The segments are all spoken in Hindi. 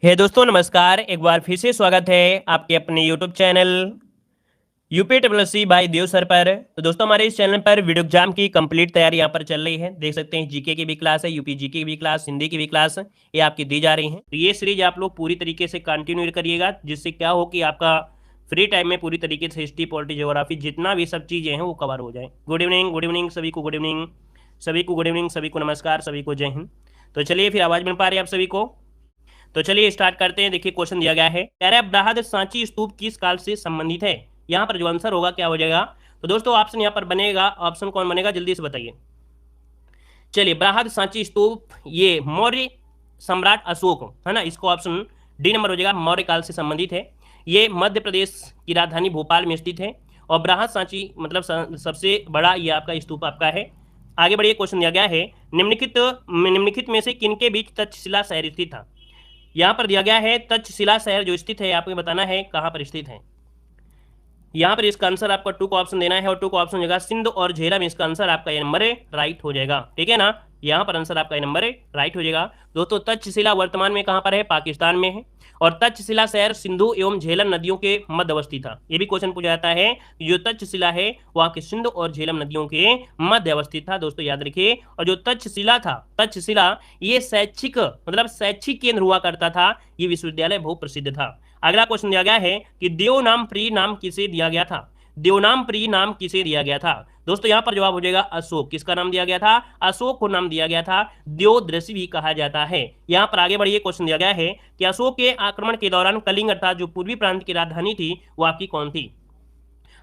हे दोस्तों नमस्कार। एक बार फिर से स्वागत है आपके अपने यूट्यूब चैनल यूपीट्रिपलसी बाय देव सर पर। तो दोस्तों हमारे इस चैनल पर वीडियो एग्जाम की कंप्लीट तैयारी यहाँ पर चल रही है। देख सकते हैं जीके की भी क्लास है, यूपी जीके की भी क्लास, हिंदी की भी क्लास ये आपकी दी जा रही है। तो ये सीरीज आप लोग पूरी तरीके से कंटिन्यू करिएगा, जिससे क्या हो कि आपका फ्री टाइम में पूरी तरीके से हिस्ट्री, पॉलिटी, ज्योग्राफी जितना भी सब चीज़ें हैं वो कवर हो जाए। गुड इवनिंग सभी को, गुड इवनिंग सभी को, गुड इवनिंग सभी को, नमस्कार सभी को, जय हिंद। तो चलिए फिर आवाज़ मिल पा रही है आप सभी को। तो चलिए स्टार्ट करते हैं। देखिए क्वेश्चन दिया गया है, कह रहा है बृहद सांची स्तूप किस काल से संबंधित है। यहाँ पर जो आंसर होगा क्या हो जाएगा। तो दोस्तों ऑप्शन यहाँ पर बनेगा, ऑप्शन कौन बनेगा जल्दी से बताइए। चलिए बृहद सांची स्तूप ये मौर्य सम्राट अशोक है ना, इसको ऑप्शन डी नंबर हो जाएगा, मौर्य काल से संबंधित है। ये मध्य प्रदेश की राजधानी भोपाल में स्थित है और बृहद सांची मतलब सबसे बड़ा ये आपका स्तूप आपका है। आगे बढ़िए, क्वेश्चन दिया गया है, निम्नलिखित में से किनके बीच तक्षशिला शहर स्थित था। यहाँ पर दिया गया है तक्षशिला शहर जो स्थित है, आपको बताना है कहाँ पर स्थित है। यहाँ पर इसका आंसर आपको 2 को ऑप्शन देना है और 2 को ऑप्शन देगा सिंध और झेलम। इसका आंसर आपका ये नंबर राइट हो जाएगा, ठीक है ना। यहाँ पर आंसर आपका ये नंबर राइट हो जाएगा। दोस्तों तक्षशिला वर्तमान में कहाँ पर है, पाकिस्तान में है और तक्षशिला शहर सिंधु एवं झेलम नदियों के मध्य अवस्थित था। ये भी क्वेश्चन पूछा जाता है, जो तक्षशिला है वहाँ के सिंधु और झेलम नदियों के मध्य अवस्थित था। दोस्तों याद रखिए। और जो तक्षशिला था, तक्षशिला ये शैक्षिक मतलब शैक्षिक केंद्र हुआ करता था। ये विश्वविद्यालय बहुत प्रसिद्ध था। अगला क्वेश्चन दिया गया है कि देवनामप्री नाम किसे दिया गया था। देवनामप्री नाम किसे दिया गया था। दोस्तों यहाँ पर जवाब हो जाएगा अशोक। किसका नाम दिया गया था, अशोक को नाम दिया गया था। देवदृषि भी कहा जाता है। यहाँ पर आगे बढ़िए, क्वेश्चन दिया गया है कि अशोक के आक्रमण के दौरान कलिंग अर्थात जो पूर्वी प्रांत की राजधानी थी वो आपकी कौन थी।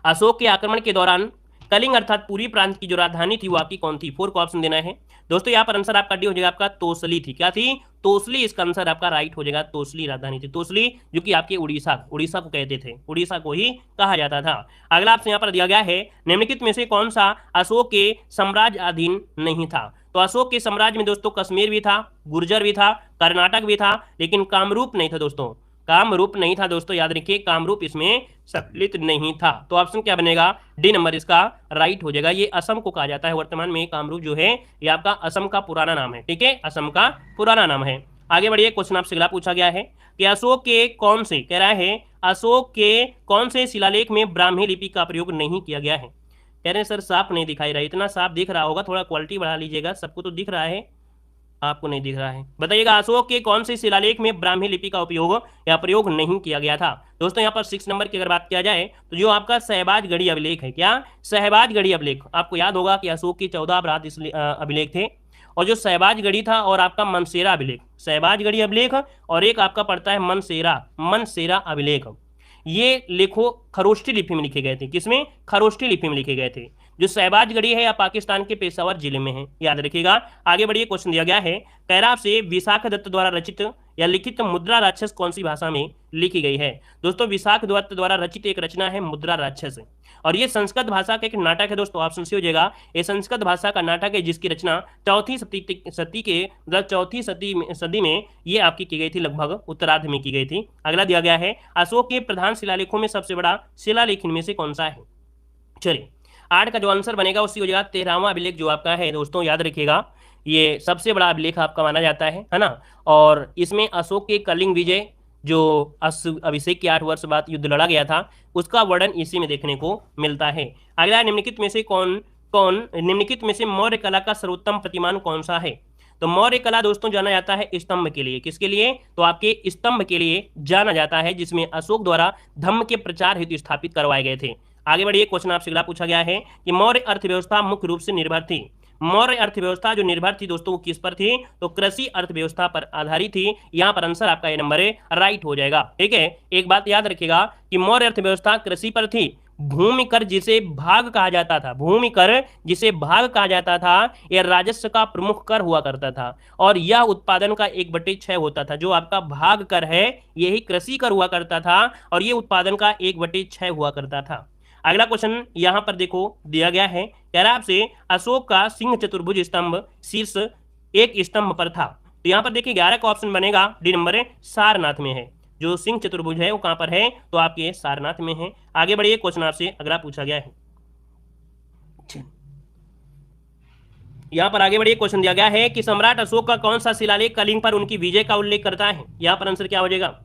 अशोक के आक्रमण के दौरान कलिंग अर्थात पूर्वी प्रांत की जो राजधानी थी वो आपकी कौन थी। 4 को ऑप्शन देना है। दोस्तों यहाँ पर आंसर आपका डी हो जाएगा, आपका तोसली थी। क्या थी, तोसली। इसका आंसर आपका राइट हो जाएगा, तोसली राजधानी थी। तोसली जो कि आपके उड़ीसा को कहते थे, उड़ीसा को ही कहा जाता था। अगला आपसे यहाँ पर दिया गया है, निम्नलिखित में से कौन सा अशोक के साम्राज्य अधीन नहीं था। तो अशोक के साम्राज्य में दोस्तों कश्मीर भी था, गुर्जर भी था, कर्नाटक भी था, लेकिन कामरूप नहीं था। दोस्तों कामरूप नहीं था। दोस्तों याद रखिए, कामरूप इसमें सम्मिलित नहीं था। तो ऑप्शन क्या बनेगा, डी नंबर इसका राइट हो जाएगा। ये असम को कहा जाता है वर्तमान में। कामरूप जो है ये आपका असम का पुराना नाम है, ठीक है, असम का पुराना नाम है। आगे बढ़िए, क्वेश्चन आपसे अगला पूछा गया है कि अशोक के कौन से, कह रहा है अशोक के कौन से शिलालेख में ब्राह्मी लिपि का प्रयोग नहीं किया गया है। कह रहे हैं सर साफ नहीं दिखाई रहा। इतना साफ दिख रहा होगा, थोड़ा क्वालिटी बढ़ा लीजिएगा। सबको तो दिख रहा है, आपको नहीं दिख रहा है। बताइएगा अशोक के कौन से शिलालेख में ब्राह्मी लिपि का उपयोग या प्रयोग नहीं किया गया था। दोस्तों यहाँ पर 6 नंबर की अगर बात किया जाए तो जो आपका सहबाजगढ़ी अभिलेख है, क्या सहबाजगढ़ी अभिलेख, आपको याद होगा कि अशोक के 14 अपराध अभिलेख थे और जो सहबाजगढ़ी था और आपका मनसेरा अभिलेख, सहबाजगढ़ी अभिलेख और एक आपका पड़ता है मनसेरा अभिलेख। ये लेखो खरोष्ठी लिपि में लिखे गए थे। किसमें, खरोष्ठी लिपि में लिखे गए थे। जो सहबाजगढ़ी है या पाकिस्तान के पेशावर जिले में है, याद रखिएगा। आगे बढ़िए, क्वेश्चन दिया गया है, कैराब से विशाख दत्त द्वारा रचित या लिखित मुद्रा राक्षस कौन सी भाषा में लिखी गई है। दोस्तों विशाख दत्त द्वारा रचित एक रचना है मुद्रा राक्षस और ये संस्कृत भाषा का एक नाटक है। दोस्तों ऑप्शन सी हो जाएगा, ये संस्कृत भाषा का नाटक है जिसकी रचना चौथी सदी में ये आपकी की गई थी, लगभग उत्तरार्ध में की गई थी। अगला दिया गया है, अशोक के प्रधान शिलालेखों में सबसे बड़ा शिलालेख इनमें से कौन सा है। चलिए 8 का जो आंसर बनेगा उससे हो जाएगा 13वां अभिलेख जो आपका है। दोस्तों याद रखिएगा, ये सबसे बड़ा अभिलेख आपका माना जाता है ना। और इसमें अशोक के कलिंग विजय जो अभिषेक के 8 वर्ष बाद युद्ध लड़ा गया था उसका वर्णन इसी में देखने को मिलता है। अगला, निम्नलिखित में से मौर्य कला का सर्वोत्तम प्रतिमान कौन सा है। तो मौर्य कला दोस्तों जाना जाता है स्तंभ के लिए। किसके लिए, तो आपके स्तंभ के लिए जाना जाता है, जिसमें अशोक द्वारा धम्म के प्रचार हेतु स्थापित करवाए गए थे। आगे बढ़िए, क्वेश्चन आपसे अगला पूछा गया है कि मौर्य अर्थव्यवस्था मुख्य रूप से निर्भर थी। मौर्य अर्थव्यवस्था जो निर्भर थी दोस्तों किस पर थी, तो कृषि अर्थव्यवस्था पर आधारित थी। यहाँ पर आंसर आपका ये नंबर राइट हो जाएगा, ठीक है। एक बात याद रखिएगा कि मौर्य अर्थव्यवस्था कृषि पर थी। भूमि कर जिसे भाग कहा जाता था, भूमि कर जिसे भाग कहा जाता था, यह राजस्व का प्रमुख कर हुआ करता था और यह उत्पादन का 1/6 होता था। जो आपका भाग कर है यही कृषि कर हुआ करता था और ये उत्पादन का 1/6 हुआ करता था। अगला क्वेश्चन यहाँ पर देखो दिया गया है, कह रहा है आपसे अशोक का सिंह चतुर्भुज स्तंभ शीर्ष एक स्तंभ पर था। तो यहाँ पर देखिए 11 का ऑप्शन बनेगा, डी नंबर सारनाथ में है। जो सिंह चतुर्भुज है वो कहां पर है, तो आपके सारनाथ में है। आगे बढ़िए, क्वेश्चन आपसे अगला पूछा गया है, यहाँ पर आगे बढ़िए, क्वेश्चन दिया गया है कि सम्राट अशोक का कौन सा शिलालेख कलिंग पर उनकी विजय का उल्लेख करता है। यहाँ पर आंसर क्या हो जाएगा?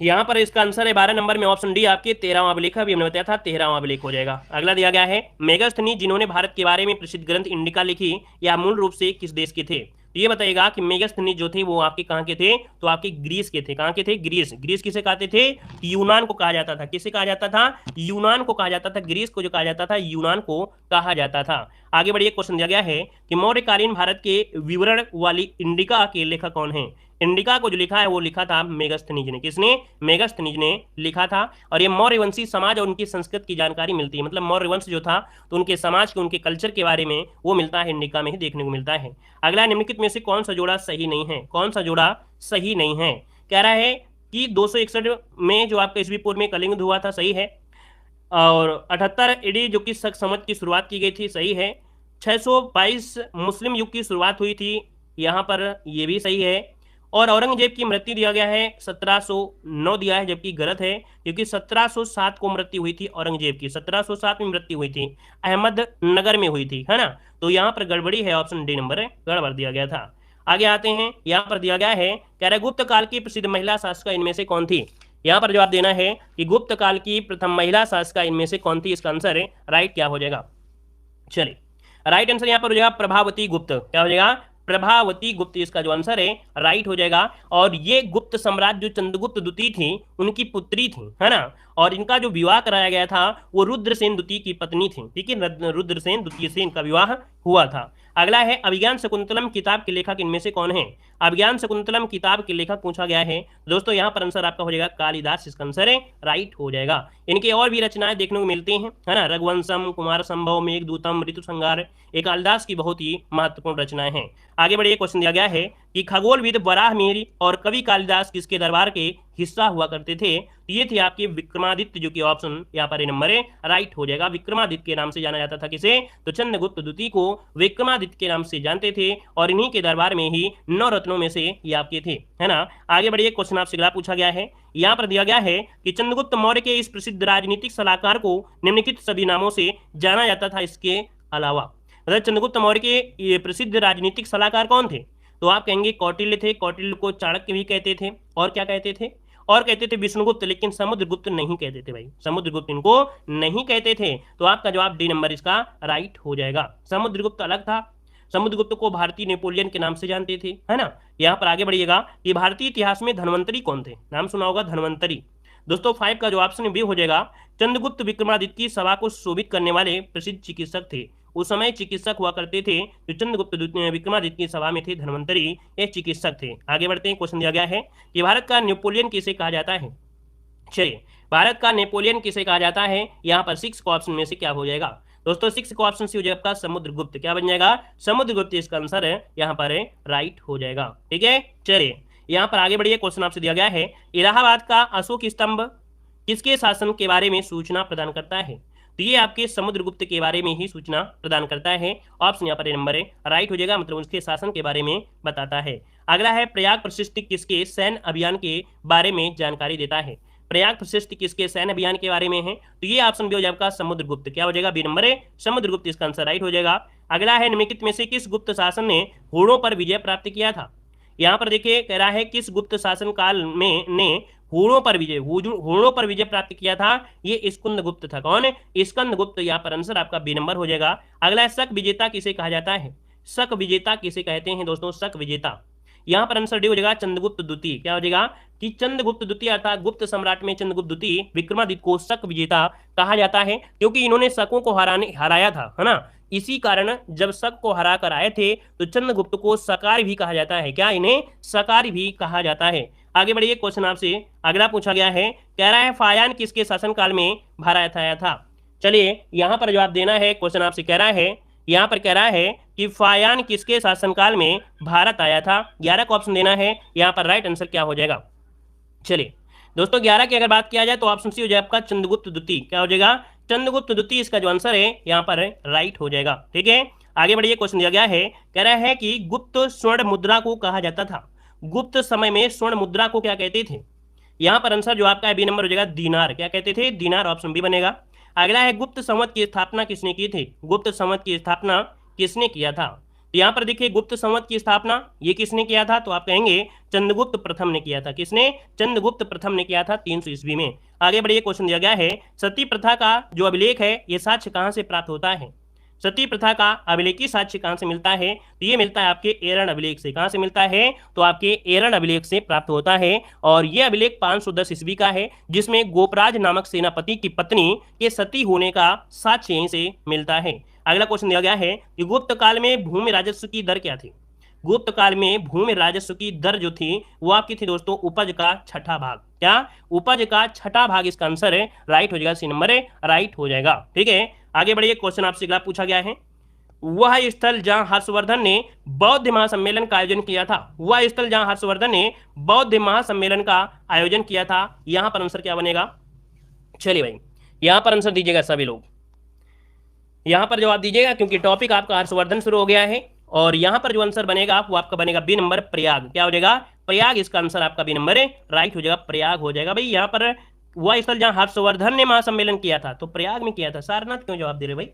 यहाँ पर इसका आंसर है 12 नंबर में ऑप्शन डी, आपके 13वां अभिलेख, अभी हमने बताया था 13वां अभिलेख हो जाएगा। अगला दिया गया है मेगास्थनी जिन्होंने भारत के बारे में प्रसिद्ध ग्रंथ इंडिका लिखी, या मूल रूप से किस देश के थे? तो ये बताएगा कि मेगास्थनी जो थे वो आपके कहाँ के थे? तो आपके ग्रीस के थे। कहाँ के थे? ग्रीस। ग्रीस किसे कहते थे? यूनान को कहा जाता था। किसे कहा जाता था? यूनान को कहा जाता था। ग्रीस को जो कहा जाता था, यूनान को कहा जाता था। आगे बढ़िए, क्वेश्चन दिया गया है कि मौर्यकालीन भारत के विवरण वाली इंडिका के लेखक कौन है? इंडिका को जो लिखा है वो लिखा था मेगास्थनीज ने। किसने? मेगास्थनीज ने लिखा था। और ये मौर्यवंशी समाज और उनकी संस्कृति की जानकारी मिलती है, मतलब मौर्य वंश जो था तो उनके समाज के, उनके कल्चर के बारे में वो मिलता है, इंडिका में ही देखने को मिलता है। अगला, निम्नलिखित में से कौन सा जोड़ा सही नहीं है? कौन सा जोड़ा सही नहीं है? कह रहा है कि 261 में जो आपका ईस्वी पूर्व में कलिंग हुआ था, सही है। और 78 ईडी जो कि शक समझ की शुरुआत की गई थी, सही है। 622 मुस्लिम युग की शुरुआत हुई थी, यहाँ पर ये भी सही है। और औरंगजेब की मृत्यु दिया गया है 1709 दिया है, जबकि गलत है, क्योंकि 1707 को मृत्यु हुई थी औरंगजेब की। 1707 में मृत्यु हुई थी, अहमदनगर में हुई थी, है ना। तो यहाँ पर गड़बड़ी है, ऑप्शन डी नंबर गड़बड़ दिया गया था। आगे आते हैं, यहाँ पर दिया गया है, कह रहे गुप्त काल की प्रसिद्ध महिला शासिका इनमें से कौन थी? यहाँ पर जवाब देना है कि गुप्त काल की प्रथम महिला शासिका इनमें से कौन थी। इसका आंसर है राइट क्या हो जाएगा? चलिए, राइट आंसर यहाँ पर हो जाएगा प्रभावती गुप्त। क्या हो जाएगा? प्रभावती गुप्त, इसका जो आंसर है राइट हो जाएगा। और ये गुप्त सम्राट जो चंद्रगुप्त द्वितीय थी, उनकी पुत्री थी, है ना। और इनका जो विवाह कराया गया था वो रुद्रसेन द्वितीय की पत्नी थी, ठीक है। रुद्रसेन द्वितीय से इनका विवाह हुआ था। अगला है अभिज्ञान शकुंतलम किताब के लेखक इनमें से कौन है? अभिज्ञान शकुंतलम किताब के लेखक पूछा गया है दोस्तों। यहाँ पर आंसर आपका हो जाएगा कालिदास, इसका आंसर है राइट हो जाएगा। इनके और भी रचनाएं देखने को मिलती हैं, है ना। रघुवंशम, कुमार संभव, मेघदूतम, ऋतु संहार, ये कालिदास की बहुत ही महत्वपूर्ण रचनाएं हैं। आगे बढ़िए, क्वेश्चन दिया गया है कि खगोलविद वराह मिहिर और कवि कालिदास किसके दरबार के हिस्सा हुआ करते थे? तो ये थे आपके विक्रमादित्य, जो कि ऑप्शन यहाँ पर नंबर राइट हो जाएगा। विक्रमादित्य के नाम से जाना जाता था किसे? तो चंद्रगुप्त द्वितीय को विक्रमादित्य के नाम से जानते थे, और इन्हीं के दरबार में ही 9 रत्नों में से ये आपके थे, है ना। आगे बढ़िए, क्वेश्चन आपसे अगला पूछा गया है, यहाँ पर दिया गया है कि चंद्रगुप्त मौर्य के इस प्रसिद्ध राजनीतिक सलाहकार को निम्नलिखित सभी नामों से जाना जाता था इसके अलावा। मतलब चंद्रगुप्त मौर्य के ये प्रसिद्ध राजनीतिक सलाहकार कौन थे? तो आप कहेंगे कौटिल्य थे, कौटिल्य को चाणक्य भी कहते थे, और क्या कहते थे? और कहते थे विष्णुगुप्त, लेकिन समुद्रगुप्त नहीं कहते थे भाई, समुद्रगुप्त इनको नहीं कहते थे। तो आपका जवाब डी नंबर इसका राइट हो जाएगा। समुद्रगुप्त अलग था, समुद्रगुप्त को भारतीय नेपोलियन के नाम से जानते थे, है ना। यहाँ पर आगे बढ़िएगा कि भारतीय इतिहास में धन्वंतरी कौन थे? नाम सुना होगा धन्वंतरी। दोस्तों 5 का जो ऑप्शन बी हो जाएगा। चंद्रगुप्त विक्रमादित्य की सभा को शोभित करने वाले प्रसिद्ध चिकित्सक थे। उस समय चिकित्सक हुआ करते थे जो चंद्रगुप्त विक्रमादित्य की सभा में थे, धन्वंतरी ये चिकित्सक थे। आगे बढ़ते हैं, क्वेश्चन दिया गया है कि भारत का नेपोलियन किसे कहा जाता है? चलिए, भारत का नेपोलियन किसे कहा जाता है? यहाँ पर 6 को ऑप्शन में से क्या हो जाएगा दोस्तों? 6 को ऑप्शन से हो जाएगा समुद्रगुप्त। क्या बन जाएगा? समुद्रगुप्त, इसका आंसर है यहाँ पर राइट हो जाएगा, ठीक है। चलिए, यहाँ पर आगे बढ़िए, क्वेश्चन आपसे दिया गया है, इलाहाबाद का अशोक स्तंभ किसके शासन के बारे में सूचना प्रदान करता है? तो ये आपके समुद्रगुप्त के बारे में ही सूचना प्रदान करता है। ऑप्शन यहाँ पर नंबर राइट हो जाएगा, मतलब उसके शासन के बारे में बताता है। अगला है प्रयाग प्रशिष्ट किसके सैन्य अभियान के बारे में जानकारी देता है? प्रयाग प्रशिष्ट किसके सैन्य अभियान के बारे में है? तो ये ऑप्शन भी हो जाएगा समुद्रगुप्त। क्या हो जाएगा? बी नंबर समुद्रगुप्त, इसका आंसर राइट हो जाएगा। अगला है निम्नलिखित में से किस गुप्त शासन ने हूणों पर विजय प्राप्त किया था? यहाँ पर देखिए, कह रहा है किस गुप्त शासन काल में ने हूणों पर विजय प्राप्त किया था? ये स्कंदगुप्त था। कौन? स्कंदगुप्त। यहाँ पर आंसर आपका बी नंबर हो जाएगा। अगला है शक विजेता किसे कहा जाता है? शक विजेता किसे कहते हैं दोस्तों? शक विजेता। यहाँ पर आंसर डी हो जाएगा चंद्रगुप्त द्वितीय। क्या हो जाएगा? कि चंद्रगुप्त द्वितीय अर्थात गुप्त सम्राट में चंद्रगुप्त द्वितीय विक्रमादित्य को शक विजेता कहा जाता है, क्योंकि इन्होंने शकों को हराया था, है ना। इसी कारण जब शक को हरा कर आए थे तो चंद्रगुप्त को सकार भी कहा जाता है। क्या? इन्हें सकार भी कहा जाता है। आगे बढ़िए, क्वेश्चन आपसे अगला पूछा गया है, कह रहा है फायान किसके शासनकाल में भारत आया था? चलिए, यहाँ पर जवाब देना है। क्वेश्चन आपसे कह रहा है, यहाँ पर कह रहा है कि फायान किसके शासनकाल में भारत आया था? 11 का ऑप्शन देना है। यहाँ पर राइट आंसर क्या हो जाएगा? चलिए दोस्तों, 11 की अगर बात किया जाए तो ऑप्शन सी हो जाएगा आपका चंद्रगुप्त द्वितीय। क्या हो जाएगा? चंद्रगुप्त द्वितीय, इसका जो आंसर है यहाँ पर राइट हो जाएगा, ठीक है। आगे बढ़िए, क्वेश्चन दिया गया है, कह रहा है कि गुप्त स्वर्ण मुद्रा को कहा जाता था। गुप्त समय में स्वर्ण मुद्रा को क्या कहते थे? यहाँ पर आंसर जो आपका बी नंबर हो जाएगा दीनार। क्या कहते थे? दीनार, ऑप्शन बी बनेगा। अगला है गुप्त संवत की स्थापना किसने की थी? गुप्त संवत की स्थापना किसने किया था? तो यहाँ पर देखिए गुप्त संवत की स्थापना ये किसने किया था? तो आप कहेंगे चंद्रगुप्त प्रथम ने किया था। किसने? चंद्रगुप्त प्रथम ने किया था 300 ईस्वी में। आगे बढ़िए, क्वेश्चन दिया गया है सती प्रथा का जो अभिलेख है ये साक्ष्य कहाँ से प्राप्त होता है? सती प्रथा का अभिलेखी साक्ष्य कहाँ से मिलता है? तो ये मिलता है आपके एरण अभिलेख से। कहाँ से मिलता है? तो आपके एरण अभिलेख से प्राप्त होता है। और ये अभिलेख 510 ईस्वी का है, जिसमें गोपराज नामक सेनापति की पत्नी के सती होने का साक्ष्य यहीं से मिलता है। अगला क्वेश्चन दिया गया है कि गुप्त काल में भूमि राजस्व की दर क्या थी? गुप्त काल में भूमि राजस्व की दर जो थी वो आपकी थी दोस्तों उपज का छठा भाग। क्या? उपज का छठा भाग इसका आंसर है, राइट हो जाएगा, सी नंबर है, राइट हो जाएगा। ठीक है, आगे बढ़िए, क्वेश्चन आपसे अगला पूछा गया है वह स्थल जहां हर्षवर्धन ने बौद्ध महासम्मेलन का आयोजन किया था। वह स्थल जहां हर्षवर्धन ने बौद्ध महासम्मेलन का आयोजन किया था, यहां पर आंसर क्या बनेगा? चलिए भाई, यहां पर आंसर दीजिएगा सभी लोग, यहां पर जवाब दीजिएगा, क्योंकि टॉपिक आपका हर्षवर्धन शुरू हो गया है। और यहां पर जो आंसर बनेगा वो आपका बनेगा बी नंबर, प्रयाग। क्या हो जाएगा? प्रयाग, इसका आंसर आपका बी नंबर है, राइट हो जाएगा, प्रयाग हो जाएगा। भाई यहाँ पर वह स्थल जहां हर्षवर्धन ने महासम्मेलन किया था तो प्रयाग में किया था। सारनाथ क्यों जवाब दे रहे भाई?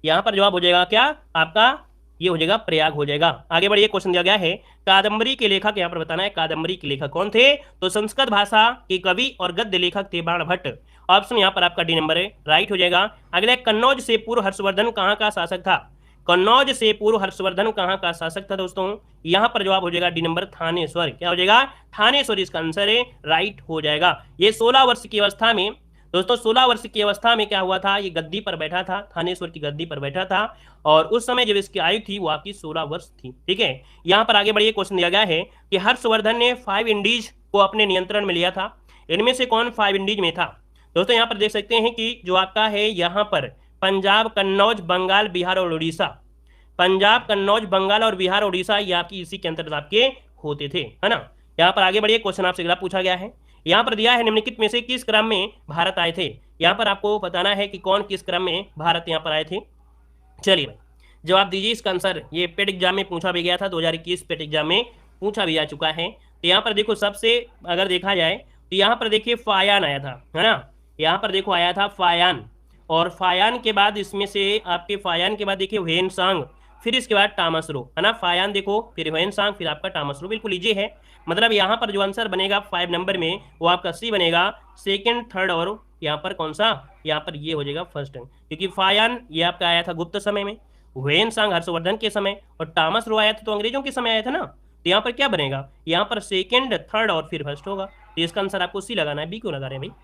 यहाँ पर जवाब हो जाएगा क्या आपका? ये हो जाएगा, प्रयाग हो जाएगा। आगे बढ़िए, क्वेश्चन दिया गया है कादंबरी के लेखक, यहाँ पर बताना है कादंबरी के लेखक कौन थे? तो संस्कृत भाषा के कवि और गद्य लेखक थे बाणभट्ट। ऑप्शन यहाँ पर आपका डी नंबर है, राइट हो जाएगा। अगला, कन्नौज से पूर्व हर्षवर्धन कहाँ का शासक था? कन्नौज से पूर्व हर्षवर्धन कहाँ का शासक था दोस्तों? यहाँ पर जवाब हो जाएगा डी नंबर, थानेश्वर। क्या हो जाएगा? थानेश्वर इसका आंसर है, राइट हो जाएगा। ये 16 वर्ष की अवस्था में दोस्तों, 16 वर्ष की अवस्था में क्या हुआ था? ये गद्दी पर बैठा था, थानेश्वर की गद्दी पर बैठा था, और उस समय जब इसकी आयु थी वो आपकी 16 वर्ष थी। ठीक है, यहाँ पर आगे बढ़िए, क्वेश्चन दिया गया है कि हर्षवर्धन ने 5 इंडीज को अपने नियंत्रण में लिया था, इनमें से कौन 5 इंडीज में था? दोस्तों यहाँ पर देख सकते हैं कि जो आपका है यहाँ पर पंजाब, कन्नौज, बंगाल, बिहार और उड़ीसा। पंजाब, कन्नौज, बंगाल और बिहार, उड़ीसा ये आपकी इसी के अंतर्गत आपके होते थे, है ना। यहाँ पर आगे बढ़िए, क्वेश्चन आपसे अगला पूछा गया है, यहाँ पर दिया है निम्नलिखित में से किस क्रम में भारत आए थे? यहाँ पर आपको बताना है कि कौन किस क्रम में भारत यहाँ पर आए थे। चलिए भाई, जवाब दीजिए इसका आंसर। ये पेट एग्जाम में पूछा भी गया था, 2021 पेट एग्जाम में पूछा भी आ चुका है। तो यहाँ पर देखो, सबसे अगर देखा जाए तो यहाँ पर देखिए फायान आया था, है ना। यहाँ पर देखो आया था फायान, और फायान के बाद इसमें से आपके फायान के बाद देखिए ह्वेनसांग, फिर इसके बाद टामसरो, है ना। फायान देखो, फिर ह्वेनसांग, फिर आपका टामसरो, बिल्कुल इजी है। मतलब यहाँ पर जो आंसर बनेगा 5 नंबर में वो आपका सी बनेगा, सेकंड, थर्ड, और यहाँ पर कौन सा? यहाँ पर ये हो जाएगा फर्स्ट, क्योंकि फायान ये आपका आया था गुप्त समय में, ह्वेनसांग हर्षवर्धन के समय, और टामसरो आया था तो अंग्रेजों के समय आया था ना। तो यहाँ पर क्या बनेगा? यहाँ पर सेकंड, थर्ड और फिर फर्स्ट होगा। तो इसका आंसर आपको सी लगाना है, बी क्यों लगा रहे हैं भाई?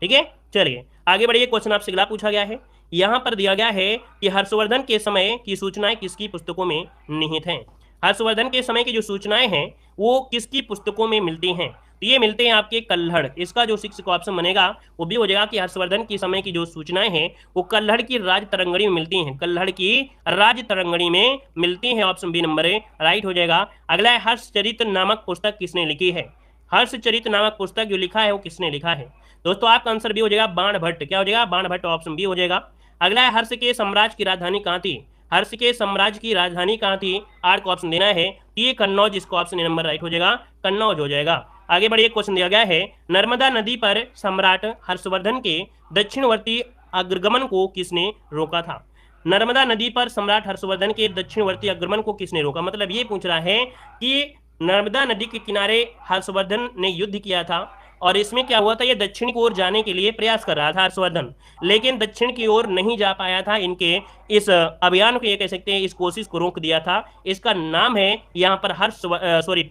ठीक है, चलिए आगे बढ़िए, क्वेश्चन आपसे अगला पूछा गया है। यहाँ पर दिया गया है कि हर्षवर्धन के समय की सूचनाएं किसकी पुस्तकों में निहित हैं? हर्षवर्धन के समय की जो सूचनाएं हैं वो किसकी पुस्तकों में मिलती हैं? तो ये मिलते हैं आपके कल्हड़। इसका जो 6 ऑप्शन बनेगा वो भी हो जाएगा कि हर्षवर्धन के समय की जो सूचनाएं हैं वो कल्हड़ की राज तरंगणी में मिलती हैं, कल्हड़ की राज तरंगणी में मिलती हैं। ऑप्शन बी नंबर है, राइट हो जाएगा। अगला है हर्षचरित नामक पुस्तक किसने लिखी है? हर्षचरित नामक पुस्तक जो लिखा है वो किसने लिखा है? दोस्तों आपका आंसर भी हो जाएगा बाणभट्ट। क्या हो जाएगा? बाणभट्ट, ऑप्शन बी हो जाएगा। अगला है हर्ष के साम्राज्य की राजधानी कहाँ थी? हर्ष के साम्राज्य की राजधानी कहाँ थी? 8 को ऑप्शन देना है, ये कन्नौज, इसको ऑप्शन नंबर राइट हो जाएगा, कन्नौज हो जाएगा। आगे बढ़िए, क्वेश्चन दिया गया है नर्मदा नदी पर सम्राट हर्षवर्धन के दक्षिणवर्ती अग्रगमन को किसने रोका था? नर्मदा नदी पर सम्राट हर्षवर्धन के दक्षिणवर्ती अग्रगमन को किसने रोका? मतलब ये पूछ रहा है कि नर्मदा नदी के किनारे हर्षवर्धन ने युद्ध किया था, और इसमें क्या हुआ था, ये दक्षिण की ओर जाने के लिए प्रयास कर रहा था हर्षवर्धन, लेकिन दक्षिण की ओर नहीं जा पाया था। इनके इस अभियान को, ये कह सकते हैं इस कोशिश को रोक दिया था। इसका नाम है यहाँ पर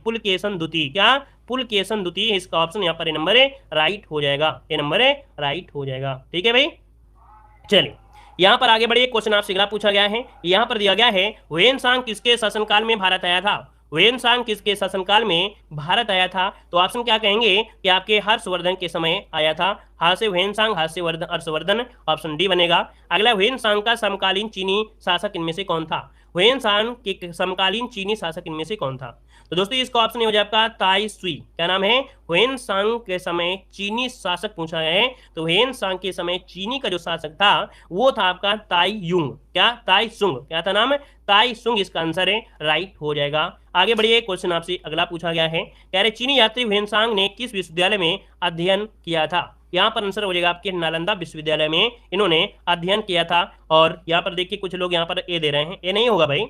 पुलकेशन द्वितीय। क्या? पुलकेशन द्वितीय, इसका ऑप्शन यहाँ पर ए नंबर है, राइट हो जाएगा, ए नंबर है, राइट हो जाएगा। ठीक है भाई, चलिए यहाँ पर आगे बढ़िए, क्वेश्चन आपसे अगला पूछा गया है। यहाँ पर दिया गया है ह्वेनसांग किसके शासनकाल में भारत आया था? ह्वेनसांग किसके शासनकाल में भारत आया था? तो ऑप्शन क्या कहेंगे कि आपके हर्षवर्धन के समय आया था। हाँ से ह्वेनसांग, हाँ से हर्षवर्धन, ऑप्शन डी बनेगा। अगला, ह्वेनसांग का समकालीन चीनी शासक इनमें से कौन था? ह्वेनसांग के समकालीन चीनी शासक इनमें से कौन था? तो दोस्तों इसका ऑप्शन हो जाए आपका ताई सुई। क्या नाम है? ह्वेन-सांग के समय चीनी शासक पूछा है, तो ह्वेन-सांग के समय चीनी का जो शासक था वो था आपका ताई-युंग। क्या? ताई-सुंग। क्या था नाम? ताई-सुंग इसका आंसर है, राइट हो जाएगा। आगे बढ़िए, क्वेश्चन आपसे अगला पूछा गया है, कह रहे चीनी यात्री ह्वेन-सांग ने किस विश्वविद्यालय में अध्ययन किया था? यहाँ पर आंसर हो जाएगा आपके नालंदा विश्वविद्यालय में इन्होंने अध्ययन किया था। और यहाँ पर देखिए कुछ लोग यहाँ पर ए दे रहे हैं, ए नहीं होगा भाई,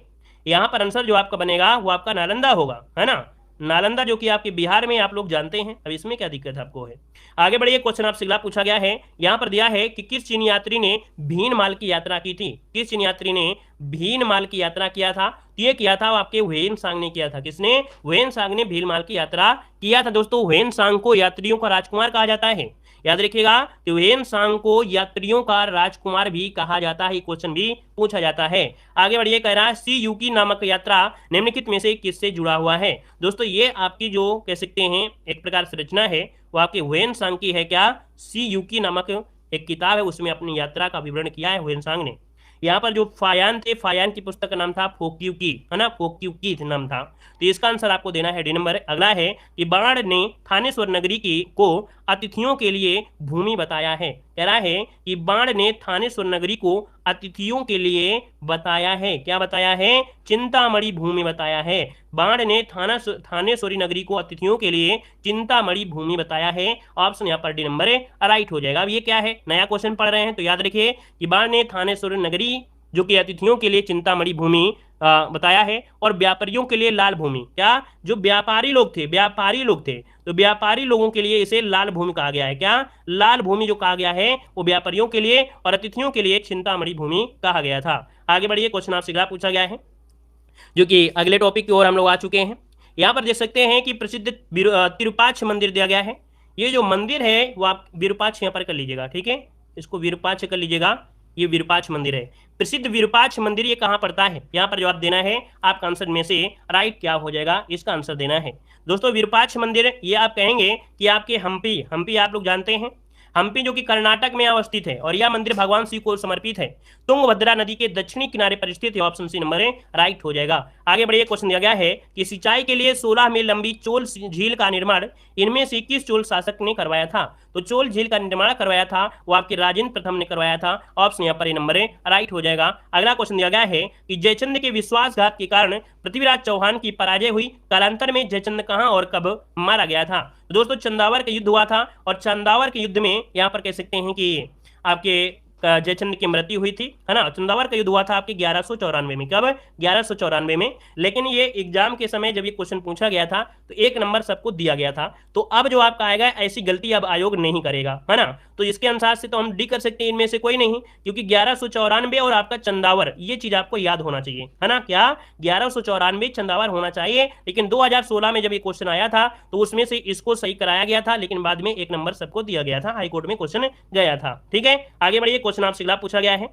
यहाँ पर आंसर जो आपका बनेगा वो आपका नालंदा होगा, है ना। नालंदा जो कि आपके बिहार में आप लोग जानते हैं, अब इसमें क्या दिक्कत आपको है। आगे बढ़िए, क्वेश्चन आपसे अगला पूछा गया है, यहाँ पर दिया है कि किस चीनी यात्री ने भीनमाल की यात्रा की थी? किस चीनी यात्री ने भीनमाल की यात्रा किया था? तो ये किया था आपके ह्वेन-सांग ने किया था। किसने? ह्वेन-सांग ने भीनमाल की यात्रा किया था। दोस्तों ह्वेन-सांग को यात्रियों का राजकुमार कहा जाता है, याद रखिएगा। तो ह्वेन-सांग को यात्रियों का राजकुमार भी कहा जाता है, क्वेश्चन भी पूछा जाता है। आगे बढ़िए, कह रहा है सी यूकी नामक यात्रा निम्नलिखित में से किससे जुड़ा हुआ है? दोस्तों ये आपकी जो कह सकते हैं एक प्रकार से रचना है वो आपके ह्वेन-सांग की है। क्या? सी यूकी नामक एक किताब है, उसमें अपनी यात्रा का विवरण किया है ह्वेन-सांग ने। यहाँ पर जो फायान थे, फायान की पुस्तक का नाम था फोक्यूकी, है ना, फोक्यूकी नाम था। तो इसका आंसर आपको देना है डी नंबर। अगला है कि बाण ने थानेश्वर नगरी की को अतिथियों के लिए भूमि बताया है। कह रहा है कि बाण ने थानेश्वर नगरी को अतिथियों के लिए बताया है। क्या बताया है? चिंतामणि भूमि बताया है। बाण ने थानेश्वरी नगरी को अतिथियों के लिए चिंतामणि भूमि बताया है। ऑप्शन यहाँ पर डी नंबर राइट हो जाएगा। अब ये क्या है, नया क्वेश्चन पढ़ रहे हैं तो याद रखिए कि बाण ने थानेश्वरी नगरी जो कि अतिथियों के लिए चिंतामणि भूमि बताया है, और व्यापारियों के लिए लाल भूमि। क्या? जो व्यापारी लोग थे, व्यापारी लोग थे, तो व्यापारी लोगों के लिए इसे लाल भूमि कहा गया है। क्या? लाल भूमि जो कहा गया है वो व्यापारियों के लिए और अतिथियों के लिए चिंतामणि भूमि कहा गया था। आगे बढ़िए, क्वेश्चन आपसे अगला पूछा गया है जो कि अगले टॉपिक की ओर हम लोग आ चुके हैं। यहाँ पर देख सकते हैं कि प्रसिद्ध विरूपाक्ष मंदिर दिया गया है। ये जो मंदिर है वो आप विरूपाक्ष यहाँ पर कर लीजिएगा, ठीक है, इसको विरूपाक्ष कर लीजिएगा। ये विरूपाक्ष मंदिर है, प्रसिद्ध विरूपाक्ष मंदिर। ये कहाँ पड़ता है? यहाँ पर जवाब देना है आपका आंसर में से राइट क्या हो जाएगा, इसका आंसर देना है। दोस्तों विरूपाक्ष मंदिर ये आप कहेंगे कि आपके हम्पी आप लोग जानते हैं, हम्पी जो कि कर्नाटक में अवस्थित है, और यह मंदिर भगवान शिव को समर्पित है। तुंगभद्रा नदी के दक्षिणी किनारे पर स्थित है। ऑप्शन सी नंबर राइट हो जाएगा। आगे बढ़िए, क्वेश्चन दिया गया है कि सिंचाई के लिए 16 मील लंबी चोल झील का निर्माण इनमें से किस चोल शासक ने करवाया था? तो चोल झील का निर्माण करवाया था वो आपके राजेंद्र प्रथम ने करवाया था। ऑप्शन यहाँ पर नंबर राइट हो जाएगा। अगला क्वेश्चन दिया गया है कि जयचंद के विश्वासघात के कारण पृथ्वीराज चौहान की पराजय हुई। कालांतर में जयचंद कहां और कब मारा गया था? दोस्तों चंदावर का युद्ध हुआ था, और चंदावर के युद्ध में यहाँ पर कह सकते हैं कि आपके जयचंद की मृत्यु हुई थी, है ना। चंदावर का युद्ध हुआ था आपके 1194 में। कब? 1194 में। लेकिन ये एग्जाम के समय जब ये क्वेश्चन पूछा गया था तो 1 नंबर सबको दिया गया था। तो अब जो आपका आएगा ऐसी गलती अब आयोग नहीं करेगा, है ना। तो इसके अनुसार से तो हम डी कर सकते हैं, इनमें से कोई नहीं, क्योंकि 1194 और आपका चंदावर ये चीज आपको याद होना चाहिए, है ना। क्या? 1194 चंदावर होना चाहिए। लेकिन 2016 में जब ये क्वेश्चन आया था तो उसमें से इसको सही कराया गया था, लेकिन बाद में 1 नंबर सबको दिया गया था, हाईकोर्ट में क्वेश्चन गया था। ठीक है, आगे बढ़िए, क्वेश्चन आपसे अगला पूछा गया है।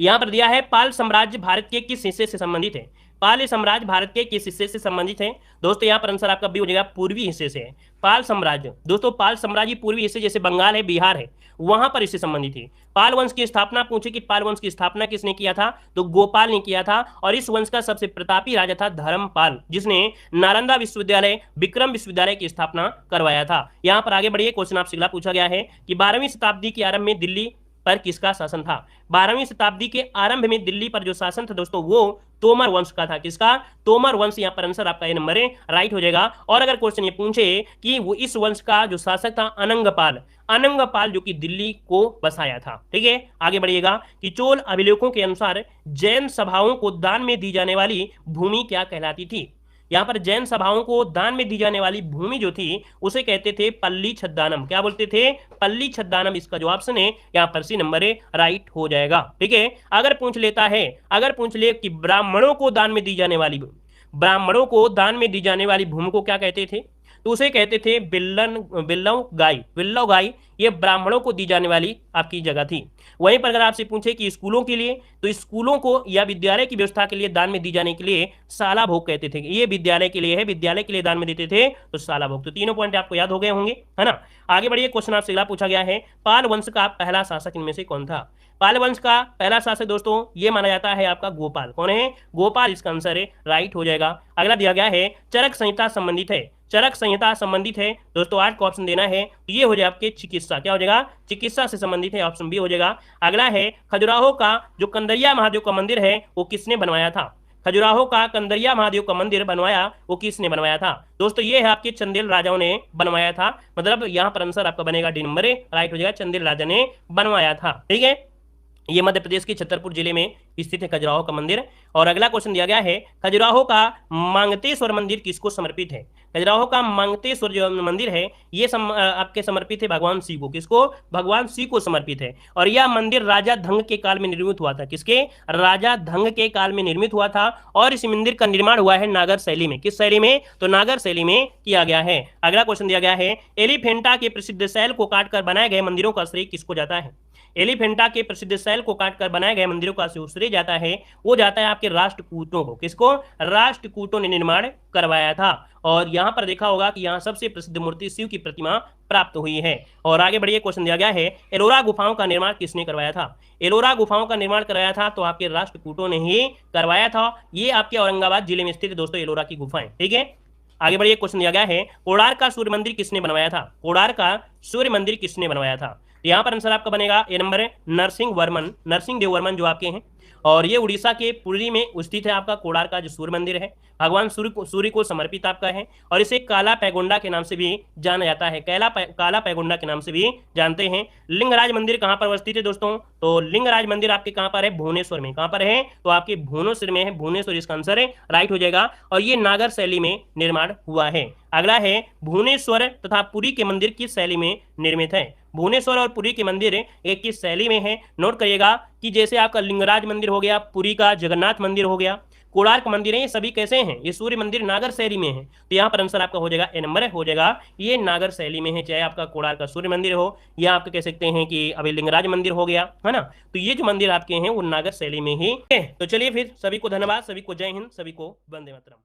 यहां पर दिया है पाल साम्राज्य भारत के किस हिस्से से संबंधित है? पाल साम्राज्य भारत के किस हिस्से से संबंधित है? दोस्तों यहां पर आंसर आपका बी हो जाएगा, पूर्वी हिस्से से है पाल साम्राज्य। दोस्तों पाल साम्राज्य पूर्वी हिस्से, जैसे बंगाल है, बिहार है, वहां पर इससे संबंधित थी। पाल वंश की स्थापना पूछे कि पाल वंश की स्थापना किसने किया था? तो गोपाल ने किया था, और इस वंश का सबसे प्रतापी राजा था धर्मपाल, जिसने नालंदा विश्वविद्यालय, विक्रम विश्वविद्यालय की स्थापना करवाया था। यहां पर आगे बढ़िए, क्वेश्चन आपसे अगला पूछा गया है कि 12वीं शताब्दी के आरंभ में दिल्ली पर किसका शासन था? 12वीं शताब्दी के आरंभ में दिल्ली पर जो शासन था दोस्तों वो तोमर वंश का था। किसका? तोमर वंश। यहाँ पर आंसर आपका ए नंबर राइट हो जाएगा। और अगर क्वेश्चन ये पूछे कि वो इस वंश का जो शासक था अनंगपाल, अनंगपाल जो कि दिल्ली को बसाया था। ठीक है, आगे बढ़िएगा कि चोल अभिलेखों के अनुसार जैन सभाओं को दान में दी जाने वाली भूमि क्या कहलाती थी? यहाँ पर जैन सभाओं को दान में दी जाने वाली भूमि जो थी उसे कहते थे पल्ली छद्दानम। क्या बोलते थे? पल्ली छद्दानम। इसका जो ऑप्शन है यहाँ पर सी नंबर राइट हो जाएगा। ठीक है, अगर पूछ लेता है, अगर पूछ ले कि ब्राह्मणों को दान में दी जाने वाली भूमि को क्या कहते थे? तो उसे कहते थे बिल्लव गाय। ये ब्राह्मणों को दी जाने वाली आपकी जगह थी। वहीं पर अगर आपसे पूछे कि स्कूलों के लिए, तो स्कूलों को या विद्यालय की व्यवस्था के लिए दान में दी जाने के लिए साला भोग कहते थे। ये विद्यालय के लिए है, विद्यालय के लिए दान में देते थे तो साला भोग। तो तीनों पॉइंट आपको याद हो गए होंगे, है ना। आगे बढ़िए, क्वेश्चन आपसे अगला पूछा गया है, पाल वंश का पहला शासक इनमें से कौन था? पाल वंश का पहला शासक दोस्तों ये माना जाता है आपका गोपाल। कौन है? गोपाल। इसका आंसर है राइट हो जाएगा। अगला दिया गया है चरक संहिता संबंधित है। चरक संहिता संबंधित है। दोस्तों 8 को ऑप्शन देना है, तो ये हो जाए आपके चिकित्सा, क्या हो जाएगा, चिकित्सा से संबंधित है, ऑप्शन बी हो जाएगा। अगला है खजुराहो का जो कंदरिया महादेव का मंदिर है वो किसने बनवाया था। खजुराहो का कंदरिया महादेव का मंदिर बनवाया वो किसने बनवाया था। दोस्तों ये है आपके चंदेल राजाओं ने बनवाया था, मतलब यहाँ पर आंसर आपका बनेगा डी नंबर, राइट हो जाएगा, चंदेल राजा ने बनवाया था। ठीक है, ये मध्य प्रदेश के छतरपुर जिले में स्थित है खजुराहो का मंदिर। और अगला क्वेश्चन दिया गया है, खजुराहो का मांगतेश्वर मंदिर किसको समर्पित है। खजुराहो का मांगतेश्वर जो मंदिर है ये आपके समर्पित है भगवान शिव को। किसको, भगवान शिव को समर्पित है। और यह मंदिर राजा धंग के काल में निर्मित हुआ था। किसके, राजा धंग के काल में निर्मित हुआ था। और इस मंदिर का निर्माण हुआ है नागर शैली में। किस शैली में, तो नागर शैली में किया गया है। अगला क्वेश्चन दिया गया है, एलिफेंटा के प्रसिद्ध शैल को काटकर बनाए गए मंदिरों का श्रेय किसको जाता है। एलिफेंटा के प्रसिद्ध शैल को काटकर बनाए गए मंदिरों का श्रेय जाता है, वो जाता है आपके राष्ट्रकूटों को। किसको, राष्ट्रकूटों ने निर्माण करवाया था। और यहां पर देखा होगा कि यहां सबसे प्रसिद्ध मूर्ति शिव की प्रतिमा प्राप्त हुई है। और आगे बढ़िए, क्वेश्चन दिया गया है, एलोरा गुफाओं का निर्माण किसने करवाया था। एलोरा गुफाओं का निर्माण करवाया था तो आपके राष्ट्रकूटों ने ही करवाया था। ये आपके औरंगाबाद जिले में स्थित दोस्तों एलोरा की गुफाएं। ठीक है, आगे बढ़िए, क्वेश्चन दिया गया है, कोणार्क का सूर्य मंदिर किसने बनवाया था। कोणार्क का सूर्य मंदिर किसने बनवाया था। यहाँ पर आंसर आपका बनेगा ए नंबर है, नरसिंह देव वर्मन जो आपके हैं। और ये उड़ीसा के पुरी में स्थित है आपका कोणार्क का जो सूर्य मंदिर है, भगवान सूर्य को समर्पित आपका है। और इसे काला पैगोंडा के नाम से भी जाना जाता है, काला पैगोंडा के नाम से भी जानते हैं। लिंगराज मंदिर कहाँ पर अवस्थित है दोस्तों, तो लिंगराज मंदिर आपके कहाँ पर है, भुवनेश्वर में। कहाँ पर है, तो आपके भुवनेश्वर में है, भुवनेश्वर इसका आंसर है, राइट हो जाएगा। और ये नागर शैली में निर्माण हुआ है। अगला है, भुवनेश्वर तथा पुरी के मंदिर किस शैली में निर्मित है। भुवनेश्वर और पुरी के मंदिर एक किस शैली में है। नोट करिएगा कि जैसे आपका लिंगराज मंदिर हो गया, पुरी का जगन्नाथ मंदिर हो गया, कोणार्क मंदिर है, ये सभी कैसे हैं, ये सूर्य मंदिर नागर शैली में है। तो यहाँ पर आंसर आपका हो जाएगा ए नंबर हो जाएगा, ये नागर शैली में है। चाहे आपका कोणार्क का सूर्य मंदिर हो या आप कह सकते हैं कि अभी लिंगराज मंदिर हो गया, है ना, तो ये जो मंदिर आपके हैं वो नागर शैली में ही है। तो चलिए फिर, सभी को धन्यवाद, सभी को जय हिंद, सभी को वंदे मातरम।